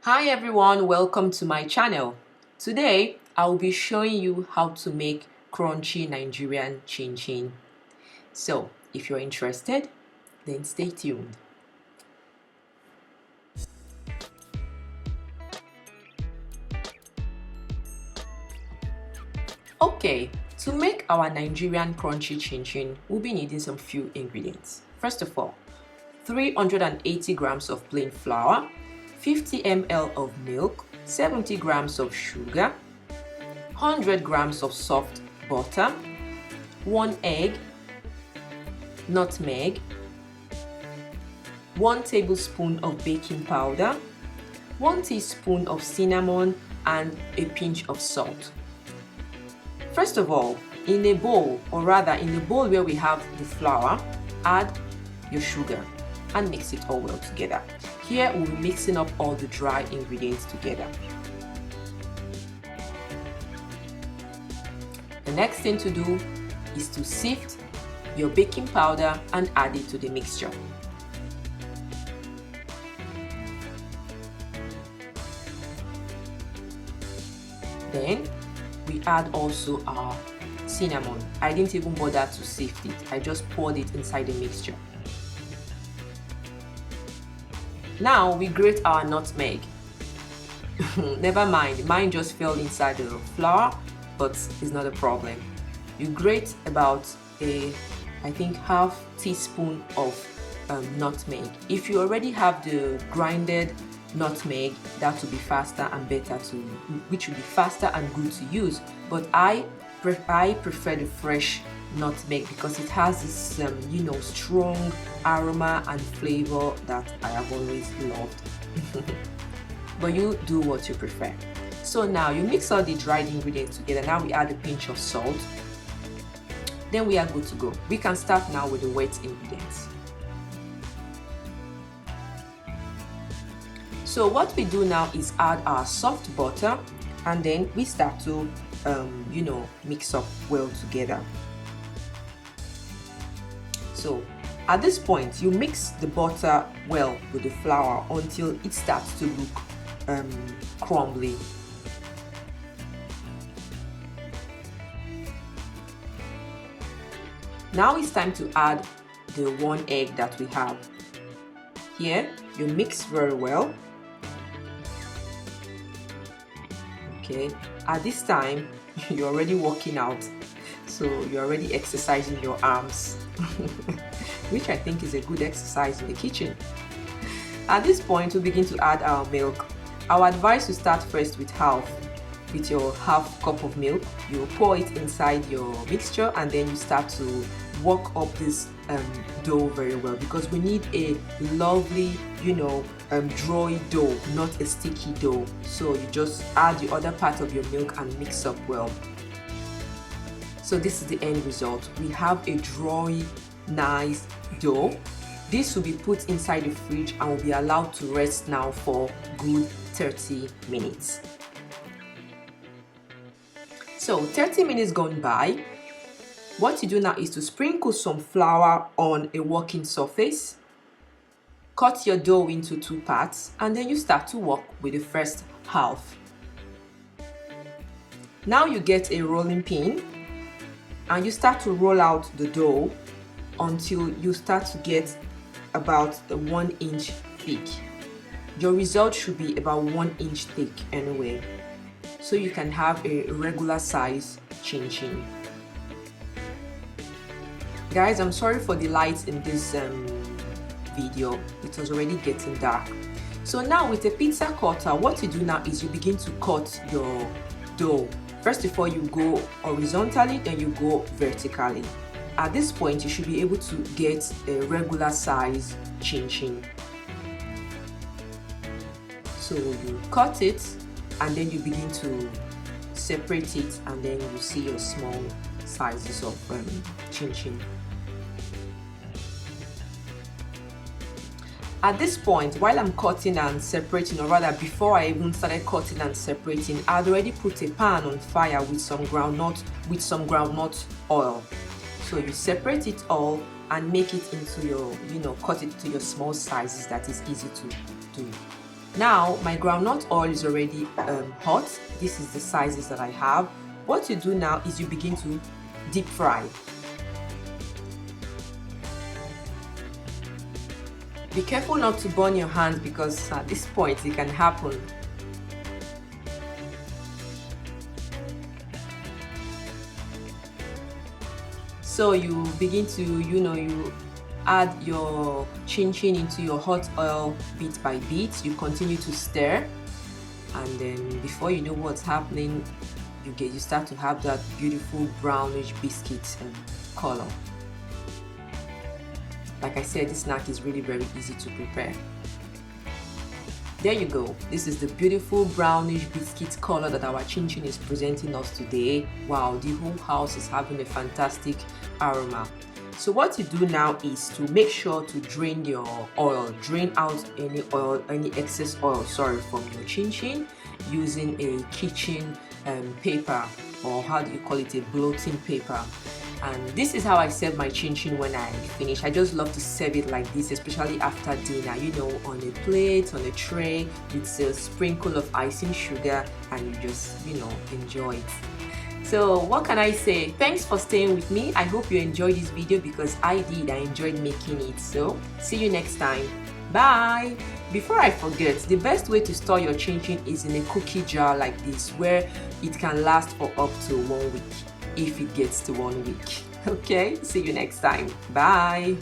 Hi everyone, welcome to my channel. Today I will be showing you how to make crunchy Nigerian chin-chin. So if you're interested, then stay tuned. Okay, to make our Nigerian crunchy chin-chin, we'll be needing some few ingredients. First of all, 380 grams of plain flour, 50 ml of milk, 70 grams of sugar, 100 grams of soft butter, 1 egg, nutmeg, 1 tablespoon of baking powder, 1 teaspoon of cinnamon, and a pinch of salt. First of all, in a bowl, or rather in the bowl where we have the flour, add your sugar and mix it all well together. Here we'll be mixing up all the dry ingredients together. The next thing to do is to sift your baking powder and add it to the mixture. Then we add also our cinnamon. I didn't even bother to sift it. I just poured it inside the mixture. Now we grate our nutmeg. Never mind, mine just fell inside the flour, but it's not a problem. You grate about I think half teaspoon of nutmeg. If you already have the grinded nutmeg, that will be faster and better which will be faster and good to use. But I prefer the fresh nutmeg because it has this strong aroma and flavor that I have always loved. But you do what you prefer. So now you mix all the dried ingredients together. Now we add a pinch of salt. Then we are good to go. We can start now with the wet ingredients. So what we do now is add our soft butter, and then we start to mix up well together. So at this point, you mix the butter well with the flour until it starts to look crumbly. Now it's time to add the 1 egg that we have. Here, you mix very well. Okay, at this time, you're already working out, so you're already exercising your arms, which I think is a good exercise in the kitchen. At this point, we begin to add our milk. Our advice to start first with your half cup of milk. You pour it inside your mixture, and then you start to work up this dough very well, because we need a lovely dry dough, not a sticky dough. So you just add the other part of your milk and mix up well. So this is the end result. We have a dry, nice dough. This will be put inside the fridge and will be allowed to rest now for good 30 minutes. So 30 minutes gone by. What you do now is to sprinkle some flour on a working surface, cut your dough into 2 parts, and then you start to work with the first half. Now you get a rolling pin and you start to roll out the dough until you start to get about 1 inch thick. Your result should be about 1 inch thick anyway, so you can have a regular size chin-chin. Guys, I'm sorry for the lights in this video. It was already getting dark. So now with a pizza cutter, what you do now is you begin to cut your dough. First of all, you go horizontally, then you go vertically. At this point, you should be able to get a regular size chin-chin. So you cut it, and then you begin to separate it, and then you see your small sizes of chin-chin. At this point, while I'm cutting and separating, or rather before I even started cutting and separating, I'd already put a pan on fire with some groundnut oil. So you separate it all and make it into your, cut it to your small sizes that is easy to do. Now my groundnut oil is already hot. This is the sizes that I have. What you do now is you begin to deep fry. Be careful not to burn your hands because at this point it can happen. So you begin to, you add your chin-chin into your hot oil bit by bit. You continue to stir, and then before you know what's happening, you start to have that beautiful brownish biscuit color. Like I said, this snack is really very easy to prepare. There you go. This is the beautiful brownish biscuit color that our chin-chin is presenting us today. Wow, the whole house is having a fantastic aroma. So what you do now is to make sure to drain your oil, drain out any excess oil, from your chin-chin using a kitchen paper, or how do you call it, a blotting paper. And this is how I serve my chin-chin when I finish. I just love to serve it like this, especially after dinner, on a plate, on a tray, with a sprinkle of icing sugar, and you just, enjoy it. So what can I say? Thanks for staying with me. I hope you enjoyed this video because I did. I enjoyed making it. So see you next time. Bye. Before I forget, the best way to store your chin-chin is in a cookie jar like this, where it can last for up to 1 week if it gets to 1 week. Okay, see you next time. Bye.